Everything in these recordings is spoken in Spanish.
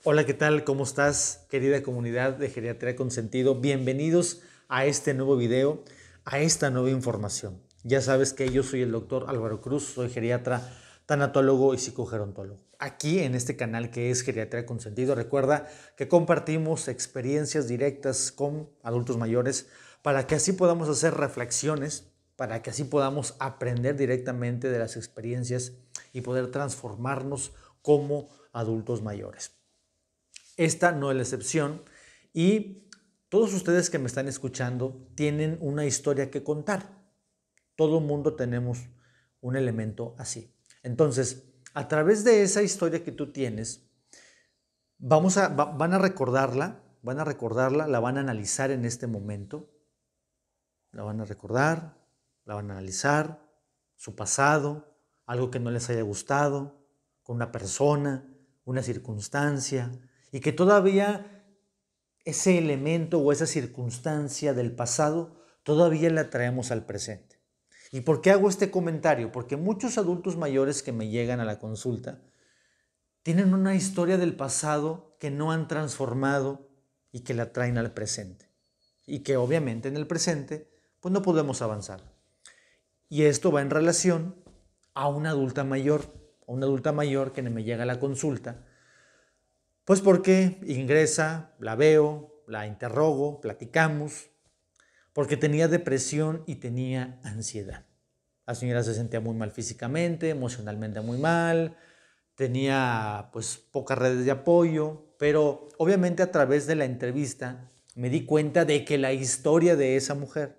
Hola, ¿qué tal? ¿Cómo estás, querida comunidad de Geriatría con Sentido? Bienvenidos a este nuevo video, a esta nueva información. Ya sabes que yo soy el doctor Álvaro Cruz, soy geriatra, tanatólogo y psicogerontólogo. Aquí en este canal que es Geriatría con Sentido, recuerda que compartimos experiencias directas con adultos mayores para que así podamos hacer reflexiones, para que así podamos aprender directamente de las experiencias y poder transformarnos como adultos mayores. Esta no es la excepción y todos ustedes que me están escuchando tienen una historia que contar. Todo el mundo tenemos un elemento así. Entonces, a través de esa historia que tú tienes, van a recordarla, la van a analizar en este momento, la van a recordar, la van a analizar, su pasado, algo que no les haya gustado, con una persona, una circunstancia, y que todavía ese elemento o esa circunstancia del pasado todavía la traemos al presente. ¿Y por qué hago este comentario? Porque muchos adultos mayores que me llegan a la consulta tienen una historia del pasado que no han transformado y que la traen al presente. Y que obviamente en el presente pues no podemos avanzar. Y esto va en relación a una adulta mayor que me llega a la consulta. Pues porque ingresa, la veo, la interrogo, platicamos, porque tenía depresión y tenía ansiedad. La señora se sentía muy mal físicamente, emocionalmente muy mal, tenía pues pocas redes de apoyo, pero obviamente a través de la entrevista me di cuenta de que la historia de esa mujer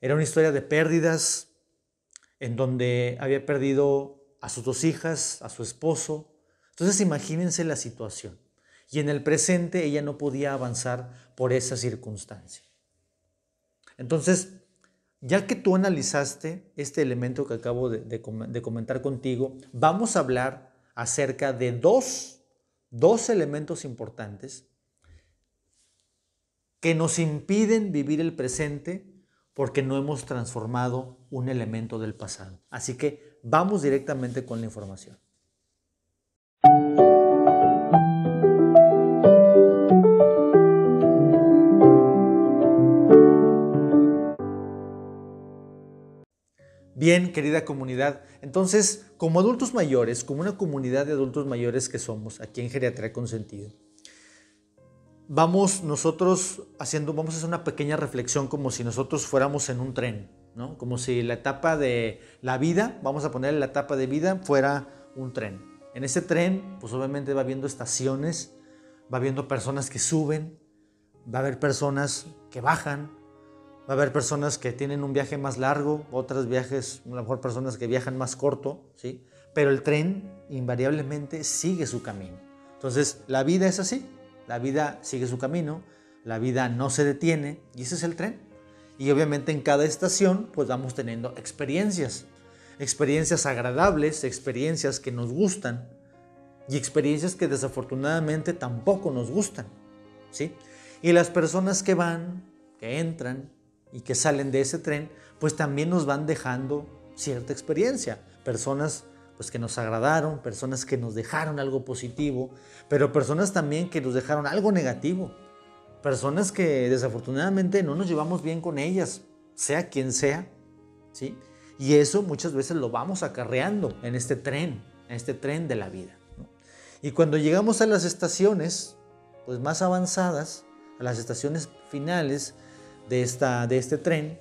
era una historia de pérdidas en donde había perdido a sus 2 hijas, a su esposo. Entonces imagínense la situación. Y en el presente ella no podía avanzar por esa circunstancia. Entonces, ya que tú analizaste este elemento que acabo de comentar contigo, vamos a hablar acerca de dos elementos importantes que nos impiden vivir el presente porque no hemos transformado un elemento del pasado. Así que vamos directamente con la información. Bien, querida comunidad, entonces, como adultos mayores, como una comunidad de adultos mayores que somos aquí en Geriatría con Sentido, vamos a hacer una pequeña reflexión como si nosotros fuéramos en un tren, ¿no? Como si la etapa de la vida, vamos a poner la etapa de vida, fuera un tren. En ese tren, pues obviamente va habiendo estaciones, va habiendo personas que suben, va a haber personas que bajan, va a haber personas que tienen un viaje más largo, otros viajes, a lo mejor personas que viajan más corto, ¿sí? Pero el tren invariablemente sigue su camino. Entonces, la vida es así. La vida sigue su camino, la vida no se detiene y ese es el tren. Y obviamente en cada estación pues vamos teniendo experiencias agradables, experiencias que nos gustan y experiencias que desafortunadamente tampoco nos gustan, ¿sí? Y las personas que van, que entran y que salen de ese tren pues también nos van dejando cierta experiencia, personas pues que nos agradaron, personas que nos dejaron algo positivo, pero personas también que nos dejaron algo negativo, personas que desafortunadamente no nos llevamos bien con ellas, sea quien sea, ¿sí? Y eso muchas veces lo vamos acarreando en este tren de la vida, ¿no? Y cuando llegamos a las estaciones pues más avanzadas, a las estaciones finales de este tren,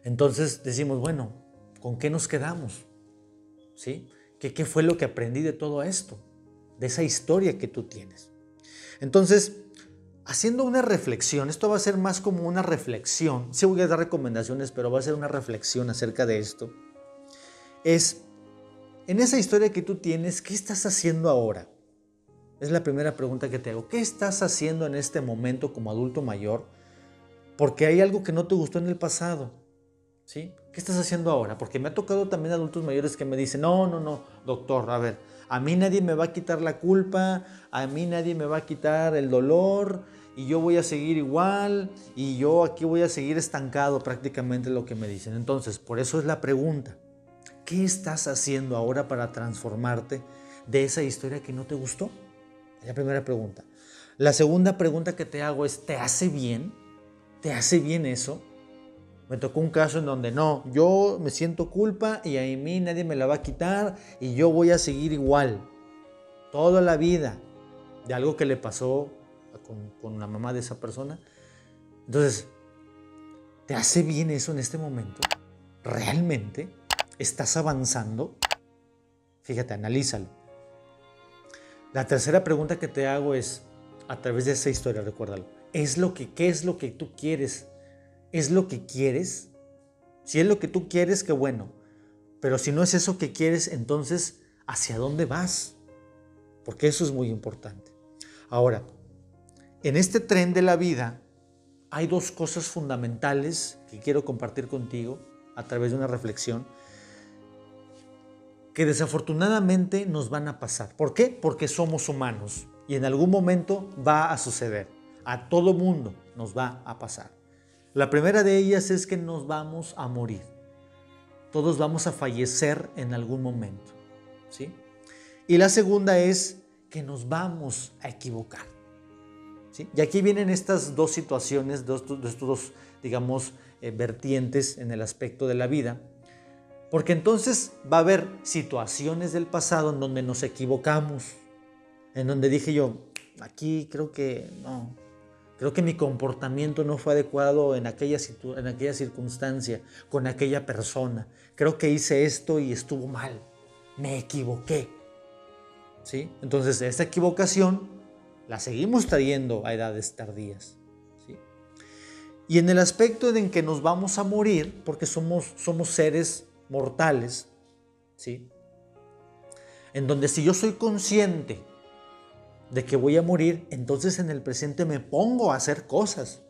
entonces decimos, bueno, ¿con qué nos quedamos? ¿Sí? ¿Qué fue lo que aprendí de todo esto? De esa historia que tú tienes. Entonces, haciendo una reflexión, esto va a ser más como una reflexión, sí voy a dar recomendaciones, pero va a ser una reflexión acerca de esto. En esa historia que tú tienes, ¿qué estás haciendo ahora? Es la primera pregunta que te hago. ¿Qué estás haciendo en este momento como adulto mayor? Porque hay algo que no te gustó en el pasado. ¿Sí? ¿Qué estás haciendo ahora? Porque me ha tocado también adultos mayores que me dicen, no, doctor, a ver, a mí nadie me va a quitar la culpa, a mí nadie me va a quitar el dolor y yo voy a seguir igual y yo aquí voy a seguir estancado, prácticamente lo que me dicen. Entonces, por eso es la pregunta, ¿qué estás haciendo ahora para transformarte de esa historia que no te gustó? Es la primera pregunta. La segunda pregunta que te hago es, ¿te hace bien? ¿Te hace bien eso? Me tocó un caso en donde no, yo me siento culpa y a mí nadie me la va a quitar y yo voy a seguir igual toda la vida de algo que le pasó con la mamá de esa persona. Entonces, ¿te hace bien eso en este momento? ¿Realmente estás avanzando? Fíjate, analízalo. La tercera pregunta que te hago es, a través de esa historia, recuérdalo, ¿qué es lo que tú quieres? ¿Es lo que quieres? Si es lo que tú quieres, qué bueno. Pero si no es eso que quieres, entonces, ¿hacia dónde vas? Porque eso es muy importante. Ahora, en este tren de la vida hay dos cosas fundamentales que quiero compartir contigo a través de una reflexión que desafortunadamente nos van a pasar. ¿Por qué? Porque somos humanos y en algún momento va a suceder. A todo mundo nos va a pasar. La primera de ellas es que nos vamos a morir. Todos vamos a fallecer en algún momento, ¿sí? Y la segunda es que nos vamos a equivocar, ¿sí? Y aquí vienen estas dos situaciones, estos dos, digamos, vertientes en el aspecto de la vida. Porque entonces va a haber situaciones del pasado en donde nos equivocamos, en donde dije yo, aquí creo que no, creo que mi comportamiento no fue adecuado en aquella circunstancia, con aquella persona. Creo que hice esto y estuvo mal, me equivoqué, ¿sí? Entonces esta equivocación la seguimos trayendo a edades tardías, ¿sí? Y en el aspecto en que nos vamos a morir, porque somos seres mortales, ¿sí? En donde si yo soy consciente de que voy a morir, entonces en el presente me pongo a hacer cosas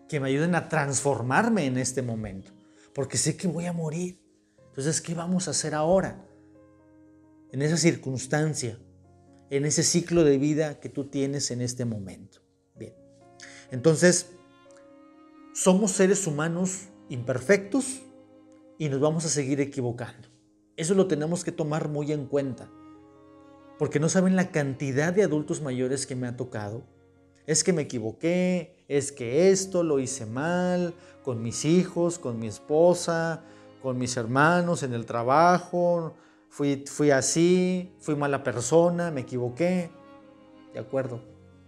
que me ayuden a transformarme en este momento, porque sé que voy a morir. Entonces, ¿qué vamos a hacer ahora? En esa circunstancia, en ese ciclo de vida que tú tienes en este momento. Bien, entonces, somos seres humanos imperfectos y nos vamos a seguir equivocando. Eso lo tenemos que tomar muy en cuenta, porque no saben la cantidad de adultos mayores que me ha tocado. Es que me equivoqué, es que esto lo hice mal, con mis hijos, con mi esposa, con mis hermanos, en el trabajo, fui así, fui mala persona, me equivoqué. De acuerdo,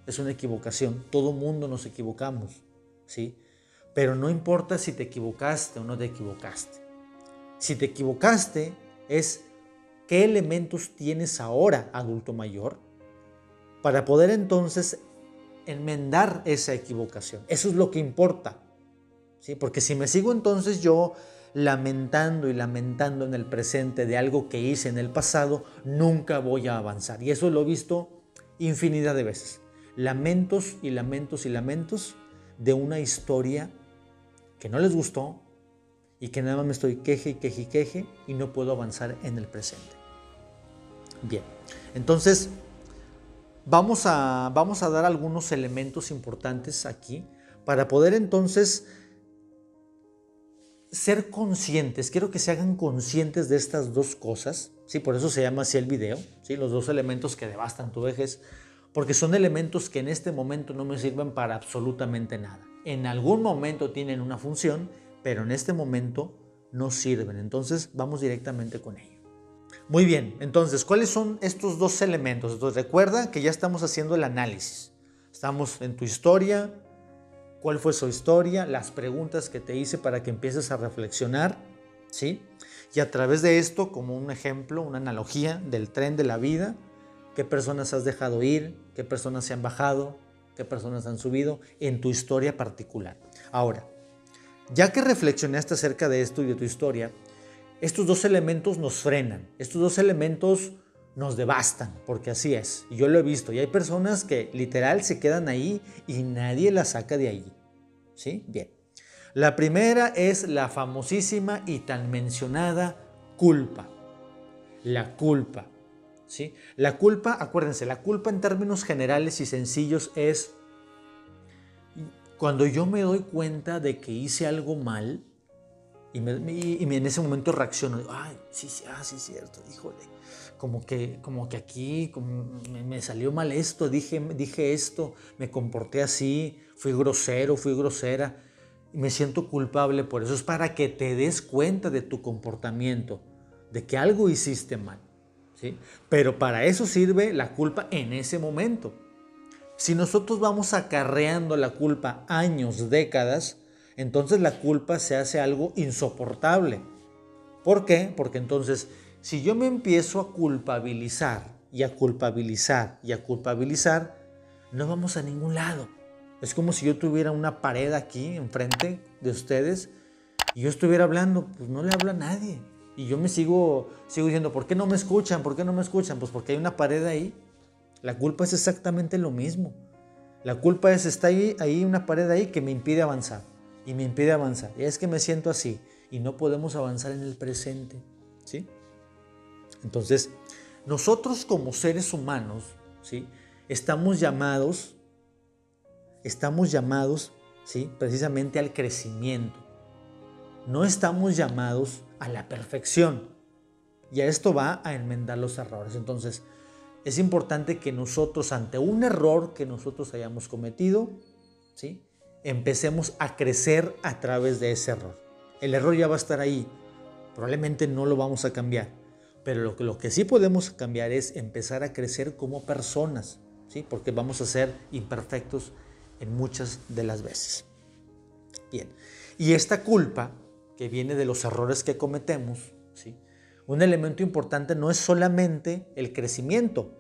es una equivocación, todo mundo nos equivocamos, ¿sí? Pero no importa si te equivocaste o no te equivocaste. Si te equivocaste, es qué elementos tienes ahora, adulto mayor, para poder entonces enmendar esa equivocación. Eso es lo que importa, ¿sí? Porque si me sigo entonces yo lamentando y lamentando en el presente de algo que hice en el pasado, nunca voy a avanzar. Y eso lo he visto infinidad de veces. Lamentos y lamentos y lamentos de una historia que no les gustó, y que nada más me estoy queje y no puedo avanzar en el presente. Bien, entonces vamos a dar algunos elementos importantes aquí para poder entonces ser conscientes. Quiero que se hagan conscientes de estas dos cosas, ¿sí? Por eso se llama así el video, ¿sí? Los dos elementos que devastan tu vejez, porque son elementos que en este momento no me sirven para absolutamente nada. En algún momento tienen una función, pero en este momento no sirven. Entonces vamos directamente con ello. Muy bien, entonces, ¿cuáles son estos dos elementos? Entonces recuerda que ya estamos haciendo el análisis. Estamos en tu historia, cuál fue su historia, las preguntas que te hice para que empieces a reflexionar, ¿sí? Y a través de esto, como un ejemplo, una analogía del tren de la vida, qué personas has dejado ir, qué personas se han bajado, qué personas han subido en tu historia particular. Ahora, ya que reflexionaste acerca de esto y de tu historia, estos dos elementos nos frenan, estos dos elementos nos devastan, porque así es, y yo lo he visto, y hay personas que literal se quedan ahí y nadie las saca de ahí, ¿sí? Bien, la primera es la famosísima y tan mencionada culpa, la culpa, ¿sí? La culpa, acuérdense, la culpa en términos generales y sencillos es cuando yo me doy cuenta de que hice algo mal en ese momento reacciono, digo, ay, sí, sí, sí, cierto, híjole, como que aquí me salió mal esto, dije esto, me comporté así, fui grosero, fui grosera, y me siento culpable por eso. Es para que te des cuenta de tu comportamiento, de que algo hiciste mal, ¿sí? Pero para eso sirve la culpa en ese momento. Si nosotros vamos acarreando la culpa años, décadas, entonces la culpa se hace algo insoportable. ¿Por qué? Porque entonces, si yo me empiezo a culpabilizar y a culpabilizar y a culpabilizar, no vamos a ningún lado. Es como si yo tuviera una pared aquí enfrente de ustedes y yo estuviera hablando, pues no le hablo a nadie. Y yo me sigo diciendo, ¿por qué no me escuchan? ¿Por qué no me escuchan? Pues porque hay una pared ahí. La culpa es exactamente lo mismo. La culpa está ahí una pared ahí que me impide avanzar. Y me impide avanzar. Y es que me siento así. Y no podemos avanzar en el presente. ¿Sí? Entonces, nosotros como seres humanos, ¿sí? Estamos llamados, ¿sí? Precisamente al crecimiento. No estamos llamados a la perfección. Y a esto va a enmendar los errores. Entonces, es importante que nosotros, ante un error que nosotros hayamos cometido, ¿sí? Empecemos a crecer a través de ese error. El error ya va a estar ahí, probablemente no lo vamos a cambiar, pero lo que sí podemos cambiar es empezar a crecer como personas, ¿sí? Porque vamos a ser imperfectos en muchas de las veces. Bien, y esta culpa que viene de los errores que cometemos, ¿sí? Un elemento importante no es solamente el crecimiento,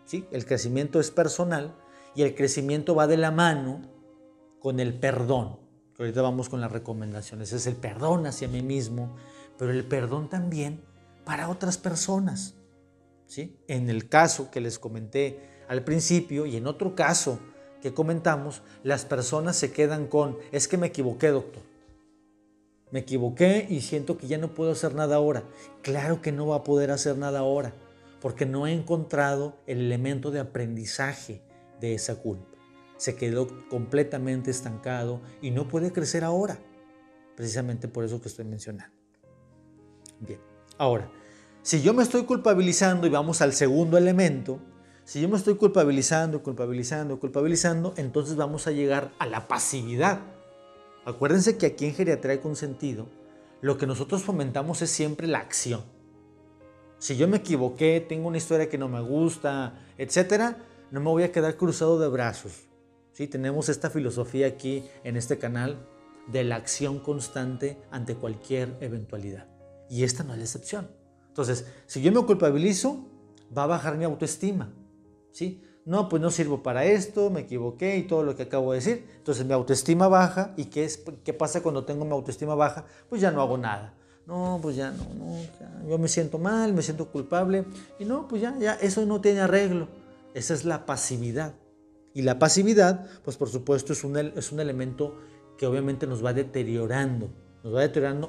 ¿sí? El crecimiento es personal y el crecimiento va de la mano con el perdón. Ahorita vamos con las recomendaciones. Es el perdón hacia mí mismo, pero el perdón también para otras personas, ¿sí? En el caso que les comenté al principio y en otro caso que comentamos, las personas se quedan con, es que me equivoqué, doctor. Me equivoqué y siento que ya no puedo hacer nada ahora. Claro que no va a poder hacer nada ahora, porque no he encontrado el elemento de aprendizaje de esa culpa. Se quedó completamente estancado y no puede crecer ahora, precisamente por eso que estoy mencionando. Bien, ahora, si yo me estoy culpabilizando y vamos al segundo elemento, si yo me estoy culpabilizando, entonces vamos a llegar a la pasividad. Acuérdense que aquí en Geriatría Consentido, lo que nosotros fomentamos es siempre la acción. Si yo me equivoqué, tengo una historia que no me gusta, etcétera, no me voy a quedar cruzado de brazos. ¿Sí? Tenemos esta filosofía aquí en este canal de la acción constante ante cualquier eventualidad. Y esta no es la excepción. Entonces, si yo me culpabilizo, va a bajar mi autoestima. ¿Sí? No, pues no sirvo para esto, me equivoqué y todo lo que acabo de decir. Entonces mi autoestima baja. ¿Y qué pasa cuando tengo mi autoestima baja? Pues ya no hago nada. No, pues ya no, ya, yo me siento mal, me siento culpable. Y no, pues ya, eso no tiene arreglo. Esa es la pasividad. Y la pasividad, pues por supuesto, es un elemento que obviamente nos va deteriorando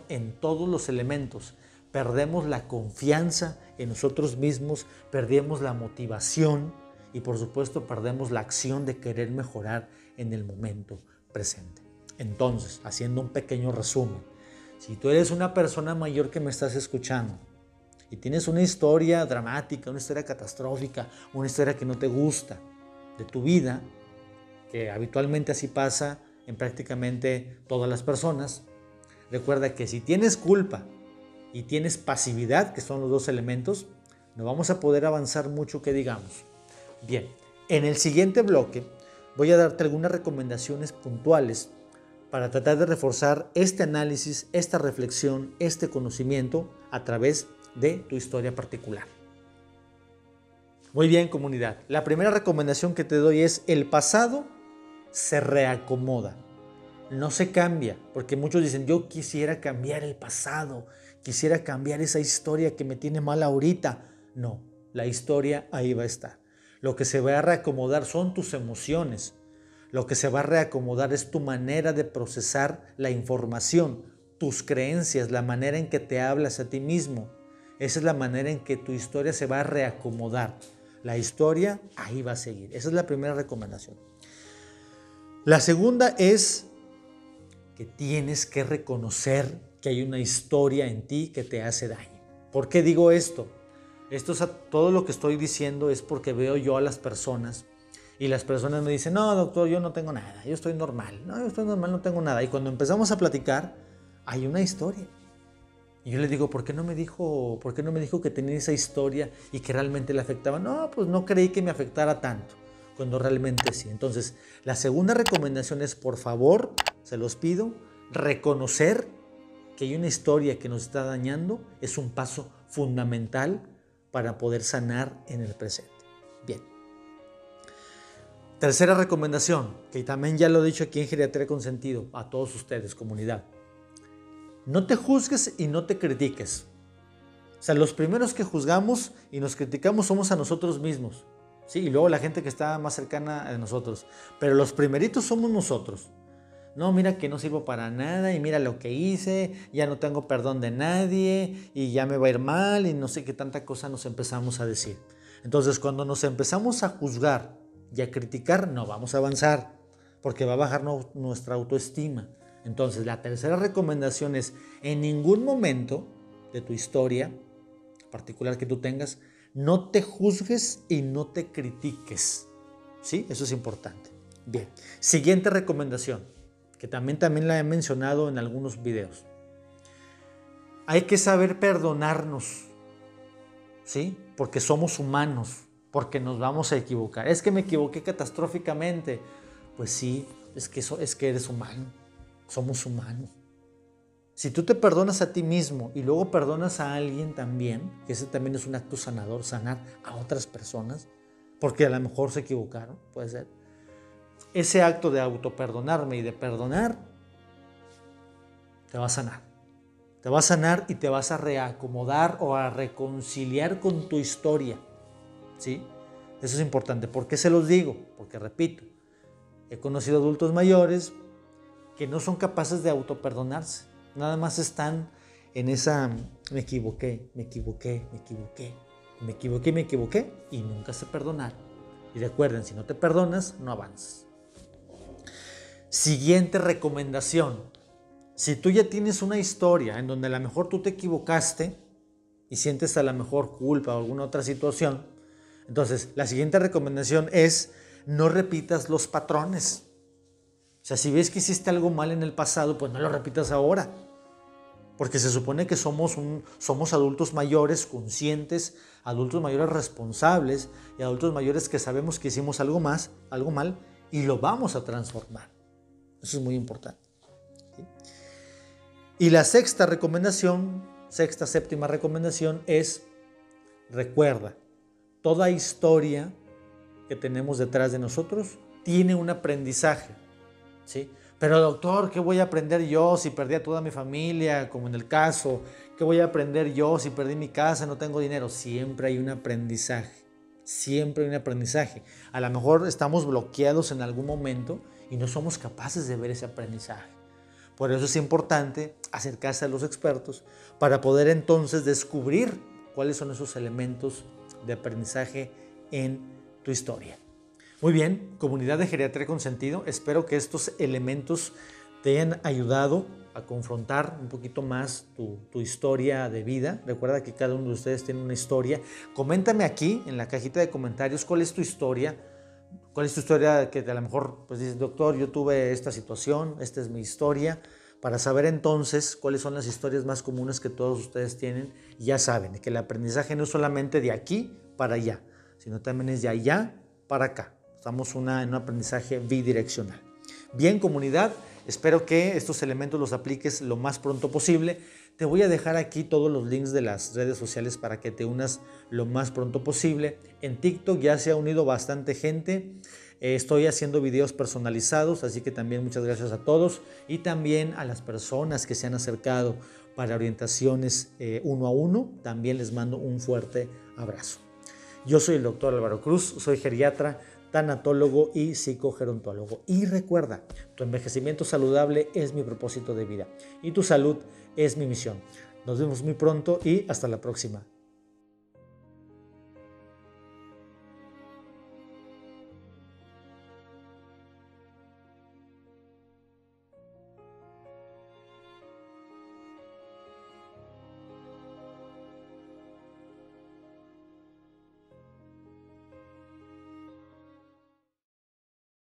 en todos los elementos. Perdemos la confianza en nosotros mismos, perdemos la motivación y por supuesto perdemos la acción de querer mejorar en el momento presente. Entonces, haciendo un pequeño resumen, si tú eres una persona mayor que me estás escuchando y tienes una historia dramática, una historia catastrófica, una historia que no te gusta de tu vida, que habitualmente así pasa en prácticamente todas las personas, recuerda que si tienes culpa y tienes pasividad, que son los dos elementos, no vamos a poder avanzar mucho que digamos. Bien, en el siguiente bloque voy a darte algunas recomendaciones puntuales para tratar de reforzar este análisis, esta reflexión, este conocimiento a través de tu historia particular. Muy bien, comunidad. La primera recomendación que te doy es: el pasado se reacomoda, no se cambia, porque muchos dicen, yo quisiera cambiar el pasado, quisiera cambiar esa historia que me tiene mal ahorita. No, la historia ahí va a estar. Lo que se va a reacomodar son tus emociones. Lo que se va a reacomodar es tu manera de procesar la información, tus creencias, la manera en que te hablas a ti mismo. Esa es la manera en que tu historia se va a reacomodar. La historia ahí va a seguir. Esa es la primera recomendación. La segunda es que tienes que reconocer que hay una historia en ti que te hace daño. ¿Por qué digo esto? Todo lo que estoy diciendo es porque veo yo a las personas y las personas me dicen, no, doctor, yo no tengo nada, yo estoy normal, no tengo nada. Y cuando empezamos a platicar, hay una historia. Y yo le digo, ¿por qué no me dijo que tenía esa historia y que realmente le afectaba? No, pues no creí que me afectara tanto, cuando realmente sí. Entonces, la segunda recomendación es, por favor, se los pido, reconocer que hay una historia que nos está dañando es un paso fundamental para poder sanar en el presente. Bien. Tercera recomendación, que también ya lo he dicho aquí en Geriatría con Sentido, a todos ustedes, comunidad. No te juzgues y no te critiques. O sea, los primeros que juzgamos y nos criticamos somos a nosotros mismos, ¿sí? Y luego la gente que está más cercana a nosotros. Pero los primeritos somos nosotros. No, mira que no sirvo para nada y mira lo que hice, ya no tengo perdón de nadie y ya me va a ir mal y no sé qué tanta cosa nos empezamos a decir. Entonces, cuando nos empezamos a juzgar y a criticar, no vamos a avanzar porque va a bajar nuestra autoestima. Entonces, la tercera recomendación es, en ningún momento de tu historia particular que tú tengas, no te juzgues y no te critiques. ¿Sí? Eso es importante. Bien. Siguiente recomendación, que también la he mencionado en algunos videos. Hay que saber perdonarnos, ¿sí? Porque somos humanos, porque nos vamos a equivocar. Es que me equivoqué catastróficamente. Pues sí, es que eres humano, somos humanos. Si tú te perdonas a ti mismo y luego perdonas a alguien también, que ese también es un acto sanador, sanar a otras personas, porque a lo mejor se equivocaron, puede ser. Ese acto de autoperdonarme y de perdonar te va a sanar. Te va a sanar y te vas a reacomodar o a reconciliar con tu historia. ¿Sí? Eso es importante. ¿Por qué se los digo? Porque, repito, he conocido adultos mayores que no son capaces de autoperdonarse. Nada más están en esa me equivoqué y nunca se perdonaron. Y recuerden, si no te perdonas, no avanzas. Siguiente recomendación. Si tú ya tienes una historia en donde a lo mejor tú te equivocaste y sientes a lo mejor culpa o alguna otra situación, entonces la siguiente recomendación es no repitas los patrones. O sea, si ves que hiciste algo mal en el pasado, pues no lo repitas ahora. Porque se supone que somos adultos mayores conscientes, adultos mayores responsables y adultos mayores que sabemos que hicimos algo mal y lo vamos a transformar. Eso es muy importante. ¿Sí? Y la séptima recomendación es, recuerda, toda historia que tenemos detrás de nosotros tiene un aprendizaje. ¿Sí? Pero doctor, ¿qué voy a aprender yo si perdí a toda mi familia, como en el caso? ¿Qué voy a aprender yo si perdí mi casa, no tengo dinero? Siempre hay un aprendizaje. Siempre hay un aprendizaje. A lo mejor estamos bloqueados en algún momento y no somos capaces de ver ese aprendizaje. Por eso es importante acercarse a los expertos para poder entonces descubrir cuáles son esos elementos de aprendizaje en tu historia. Muy bien, comunidad de Geriatría con Sentido, espero que estos elementos te hayan ayudado a confrontar un poquito más tu historia de vida. Recuerda que cada uno de ustedes tiene una historia. Coméntame aquí en la cajita de comentarios cuál es tu historia. ¿Cuál es tu historia que a lo mejor pues dices, doctor, yo tuve esta situación, esta es mi historia? Para saber entonces cuáles son las historias más comunes que todos ustedes tienen. Y ya saben que el aprendizaje no es solamente de aquí para allá, sino también es de allá para acá. Estamos en un aprendizaje bidireccional. Bien, comunidad, espero que estos elementos los apliques lo más pronto posible. Te voy a dejar aquí todos los links de las redes sociales para que te unas lo más pronto posible. En TikTok ya se ha unido bastante gente. Estoy haciendo videos personalizados, así que también muchas gracias a todos y también a las personas que se han acercado para orientaciones uno a uno. También les mando un fuerte abrazo. Yo soy el doctor Álvaro Cruz, soy geriatra, tanatólogo y psicogerontólogo. Y recuerda, tu envejecimiento saludable es mi propósito de vida y tu salud es mi misión. Nos vemos muy pronto y hasta la próxima.